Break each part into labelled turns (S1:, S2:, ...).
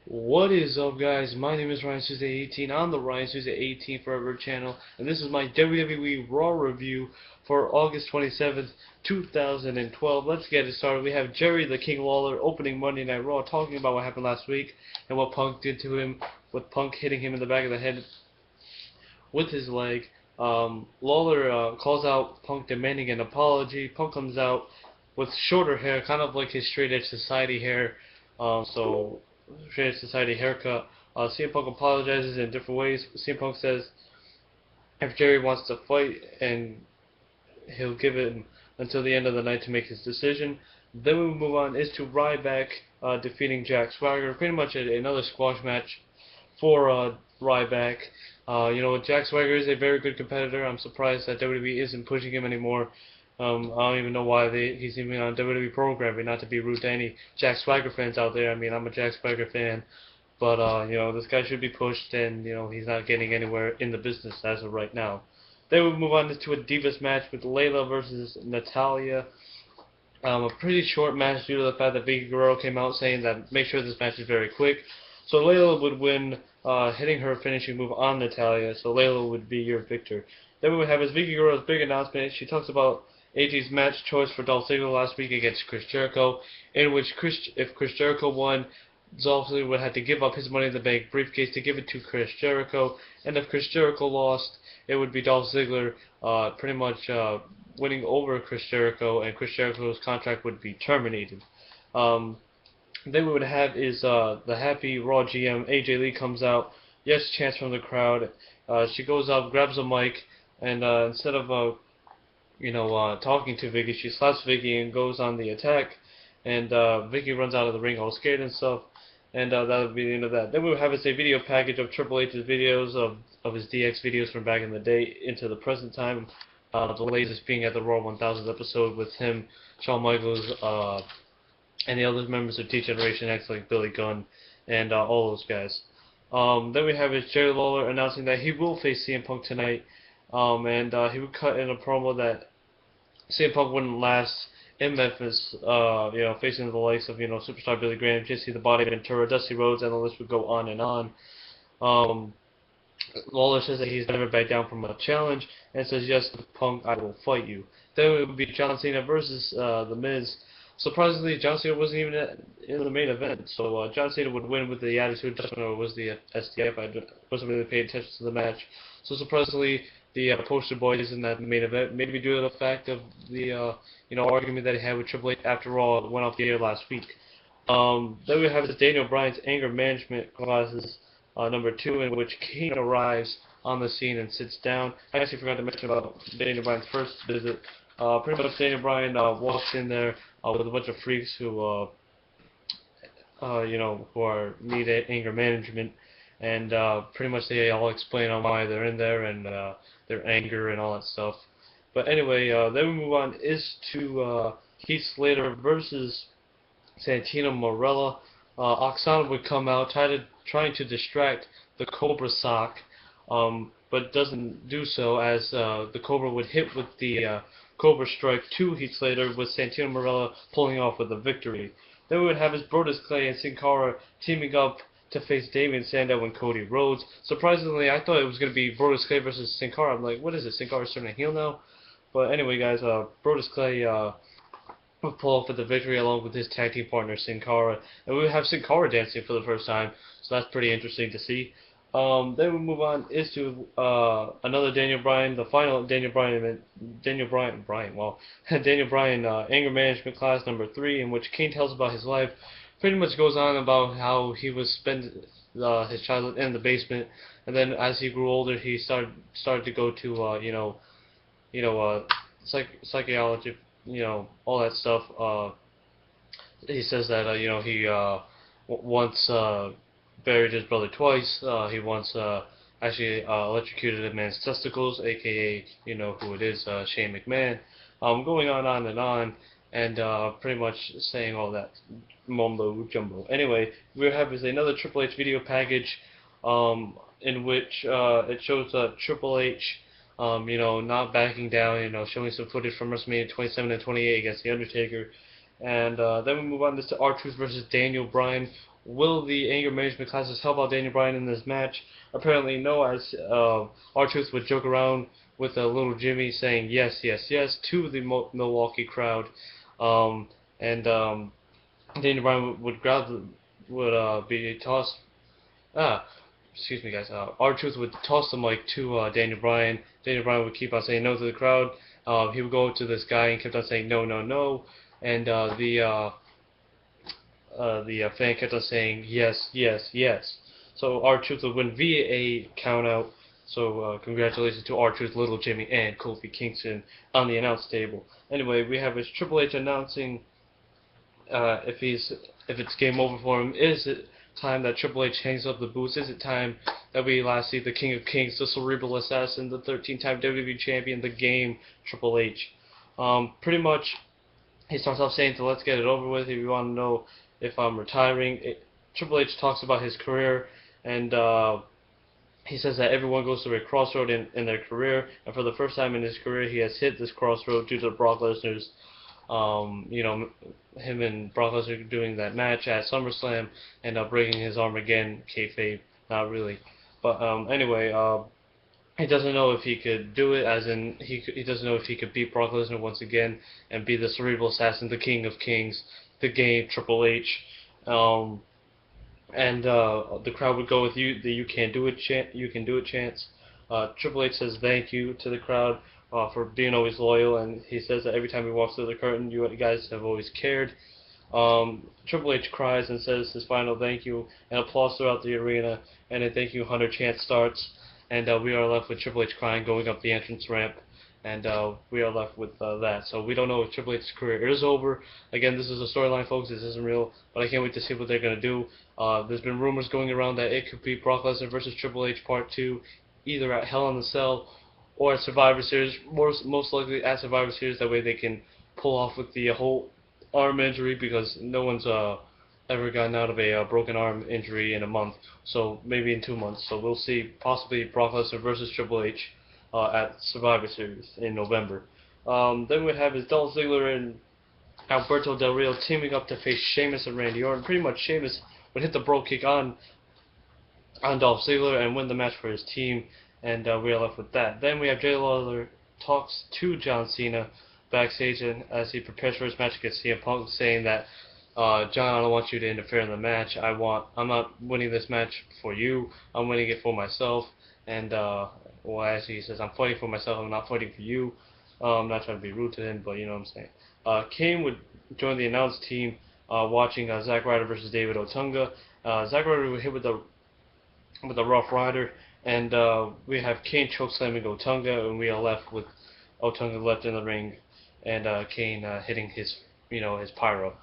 S1: What is up, guys? My name is Ryan Tuesday 18 on the Ryan Tuesday 18 Forever channel, and this is my WWE Raw review for August 27th, 2012. Let's get it started. We have Jerry the King Lawler opening Monday Night Raw, talking about what happened last week and what Punk did to him, with Punk hitting him in the back of the head with his leg. Lawler calls out Punk demanding an apology. Punk comes out with shorter hair, kind of like his straight edge society hair. So straight edge society haircut. CM Punk apologizes in different ways. CM Punk says if Jerry wants to fight, and he'll give it until the end of the night to make his decision. Then we move on is to Ryback defeating Jack Swagger. Pretty much another squash match for Ryback. Jack Swagger is a very good competitor. I'm surprised that WWE isn't pushing him anymore. I don't even know why he's even on WWE programming, not to be rude to any Jack Swagger fans out there. I mean, I'm a Jack Swagger fan, but this guy should be pushed, and he's not getting anywhere in the business as of right now. Then we move on to a Divas match with Layla versus Natalya. A pretty short match due to the fact that Vicky Guerrero came out saying that make sure this match is very quick. So Layla would win, hitting her finishing move on Natalya. So Layla would be your victor. Then we would have Vicky Guerrero's big announcement. She talks about AJ's match choice for Dolph Ziggler last week against Chris Jericho, in which if Chris Jericho won, Dolph Ziggler would have to give up his Money in the Bank briefcase to give it to Chris Jericho, and if Chris Jericho lost, it would be Dolph Ziggler pretty much winning over Chris Jericho, and Chris Jericho's contract would be terminated. Then we would have is the happy Raw GM AJ Lee comes out, yes chants from the crowd. She goes up, grabs a mic, and instead of talking to Vicky, she slaps Vicky and goes on the attack, and Vicky runs out of the ring all scared and stuff, and that would be the end of that. Then we would have a video package of Triple H's videos of his DX videos from back in the day into the present time. The latest being at the Raw 1000 episode with him, Shawn Michaels, and the other members of T Generation X like Billy Gunn and all those guys. Then we have Jerry Lawler announcing that he will face CM Punk tonight. And he would cut in a promo that CM Punk wouldn't last in Memphis, facing the likes of, Superstar Billy Graham, Jesse the Body Ventura, Dusty Rhodes, and the list would go on and on. Lawler says that he's never backed down from a challenge, and says, yes, Punk, I will fight you. Then it would be John Cena versus The Miz. Surprisingly, John Cena wasn't even in the main event, so John Cena would win with the Attitude Adjustment, or was the STF. I wasn't really paying attention to the match. So surprisingly, the poster boy isn't at the main event, maybe due to the fact of the argument that he had with Triple H after all went off the air last week. Then we have Daniel Bryan's anger management classes number 2, in which Kane arrives on the scene and sits down. I actually forgot to mention about Daniel Bryan's first visit. Pretty much Daniel Bryan walks in there with a bunch of freaks who need anger management, and pretty much they all explain on why they're in there and their anger and all that stuff. But anyway, then we move on is to Heath Slater versus Santino Marella. Oksana would come out trying to distract the Cobra sock, but doesn't do so, as the Cobra would hit with the Cobra Strike to Heath Slater, with Santino Marella pulling off with a victory. Then we would have his Brodus Clay and Sin Cara teaming up to face Damien, Sandow, and Cody Rhodes. Surprisingly, I thought it was going to be Brodus Clay versus Sin Cara. I'm like, what is it? Sin Cara's turning heel now? But anyway, guys, Brodus Clay would pull off with the victory along with his tag team partner Sin Cara, and we would have Sin Cara dancing for the first time, so that's pretty interesting to see. Then we move on is to another Daniel Bryan, the final Daniel Bryan anger management class number 3, in which Kane tells about his life. Pretty much goes on about how he was spending his childhood in the basement, and then as he grew older, he started to go to psychology, all that stuff. He says that he once buried his brother twice. He once actually electrocuted a man's testicles, aka who it is, Shane McMahon. Going on and on, and pretty much saying all that mumbo jumbo. Anyway, we have another Triple H video package, in which it shows Triple H, not backing down, showing some footage from WrestleMania 27 and 28 against The Undertaker. And then we move on to R-Truth versus Daniel Bryan, will the anger management classes help out Daniel Bryan in this match? Apparently no, as R-Truth would joke around with a little Jimmy saying yes, yes, yes to the Milwaukee crowd, and Daniel Bryan would be tossed. Excuse me, guys. R-Truth would toss the mic to Daniel Bryan. Daniel Bryan would keep on saying no to the crowd. He would go to this guy and kept on saying no, no, no, and the fan kept on saying yes, yes, yes. So R-Truth would win via a countout. So congratulations to R-Truth, Little Jimmy, and Kofi Kingston on the announce table. Anyway, we have his Triple H announcing if it's game over for him. Is it time that Triple H hangs up the boots? Is it time that we last see the King of Kings, the Cerebral Assassin, the 13-time WWE Champion, the Game, Triple H? Pretty much, he starts off saying, let's get it over with. If you want to know if I'm retiring, Triple H talks about his career, and he says that everyone goes through a crossroad in their career, and for the first time in his career, he has hit this crossroad due to Brock Lesnar's, him and Brock Lesnar doing that match at SummerSlam and breaking his arm again, kayfabe, not really. But anyway, he doesn't know if he could do it, as in he doesn't know if he could beat Brock Lesnar once again and be the Cerebral Assassin, the King of Kings, the Game, Triple H. And the crowd would go with the "You Can Do It" chant. You can do it chants. Triple H says thank you to the crowd for being always loyal, and he says that every time he walks through the curtain, you guys have always cared. Triple H cries and says his final thank you, and applause throughout the arena, and a thank you 100 chant starts, and we are left with Triple H crying going up the entrance ramp, and we are left with that. So we don't know if Triple H's career is over. Again, this is a storyline, folks. This isn't real, but I can't wait to see what they're going to do. There's been rumors going around that it could be Brock Lesnar versus Triple H Part 2, either at Hell in the Cell or at Survivor Series, most likely at Survivor Series. That way they can pull off with the whole arm injury, because no one's ever gotten out of a broken arm injury in a month. So maybe in 2 months. So we'll see possibly Brock Lesnar versus Triple H at Survivor Series in November. Then we have his Dolph Ziggler and Alberto Del Rio teaming up to face Sheamus and Randy Orton. Pretty much Sheamus would hit the bro kick on Dolph Ziggler and win the match for his team, and we are left with that. Then we have Jay Lawler talks to John Cena backstage, and as he prepares for his match against CM Punk, saying that John, I don't want you to interfere in the match. I'm not winning this match for you. I'm winning it for myself. And well, actually, he says, I'm fighting for myself. I'm not fighting for you. I'm not trying to be rude to him, but you know what I'm saying. Kane would join the announce team, watching Zack Ryder versus David Otunga. Zack Ryder would hit with the Rough Rider, and we have Kane chokeslamming Otunga, and we are left with Otunga left in the ring, and Kane hitting his pyro.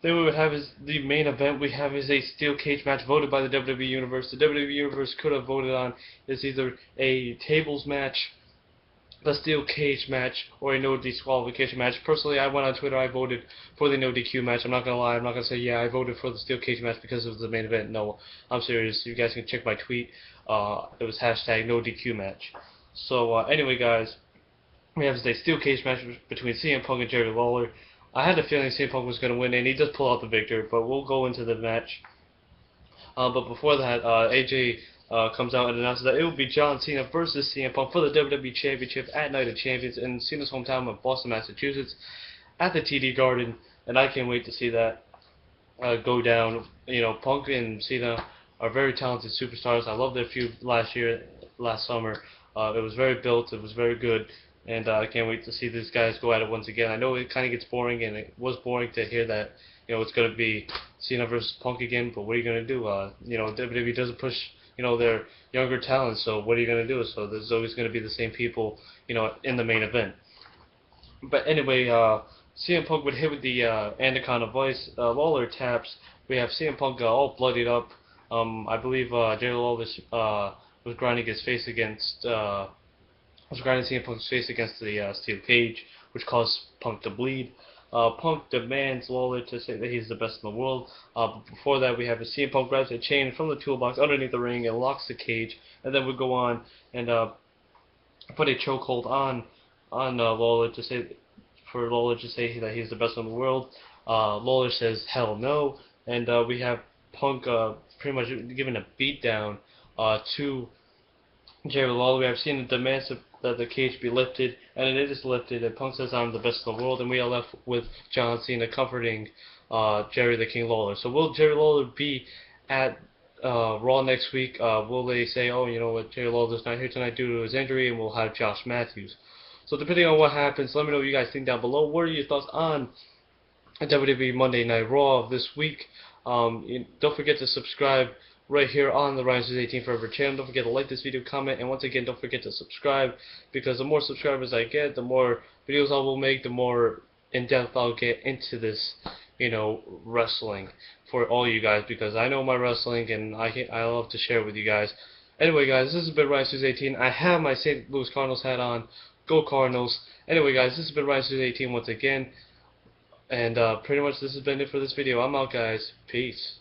S1: Then we would have the main event we have is a steel cage match voted by the WWE Universe. The WWE Universe could have voted on is either a tables match, a steel cage match, or a no disqualification match. Personally, I went on Twitter, I voted for the no DQ match. I'm not going to lie, I'm not going to say, yeah, I voted for the steel cage match because of the main event. No, I'm serious. You guys can check my tweet. It was hashtag no DQ match. So anyway, guys, we have a steel cage match between CM Punk and Jerry Lawler. I had a feeling CM Punk was going to win, and he does pull out the victory, but we'll go into the match. But before that, AJ comes out and announces that it will be John Cena versus CM Punk for the WWE Championship at Night of Champions in Cena's hometown of Boston, Massachusetts, at the TD Garden, and I can't wait to see that go down. You know, Punk and Cena are very talented superstars. I love their feud last summer. It was very built, it was very good. And I can't wait to see these guys go at it once again. I know it kind of gets boring, and it was boring to hear that, it's going to be Cena versus Punk again, but what are you going to do? WWE doesn't push, their younger talents, so what are you going to do? So there's always going to be the same people, in the main event. But anyway, CM Punk would hit with the Anaconda Vice. Lawler taps. We have CM Punk all bloodied up. I believe Jerry Lawler was grinding his face against... was grinding CM Punk's face against the steel cage, which caused Punk to bleed. Punk demands Lawler to say that he's the best in the world. But before that, we have CM Punk grabs a chain from the toolbox underneath the ring and locks the cage, and then we go on and put a chokehold on Lawler to say that he's the best in the world. Lawler says hell no, and we have Punk pretty much giving a beatdown to Jerry Lawler. We have seen the demands that the cage be lifted, and it is lifted, and Punk says I'm the best in the world, and we are left with John Cena comforting Jerry the King Lawler. So will Jerry Lawler be at Raw next week? Will they say, oh, you know what, Jerry Lawler's not here tonight due to his injury, and we'll have Josh Matthews? So depending on what happens, let me know what you guys think down below. What are your thoughts on WWE Monday Night Raw of this week? Don't forget to subscribe right here on the Ryan 18 Forever channel. Don't forget to like this video, comment, and once again, don't forget to subscribe, because the more subscribers I get, the more videos I will make, the more in-depth I'll get into this, wrestling for all you guys, because I know my wrestling and I love to share with you guys. Anyway, guys, this has been Ryan 18. I have my St. Louis Cardinals hat on. Go Cardinals. Anyway, guys, this has been Ryan 18 once again. And pretty much this has been it for this video. I'm out, guys. Peace.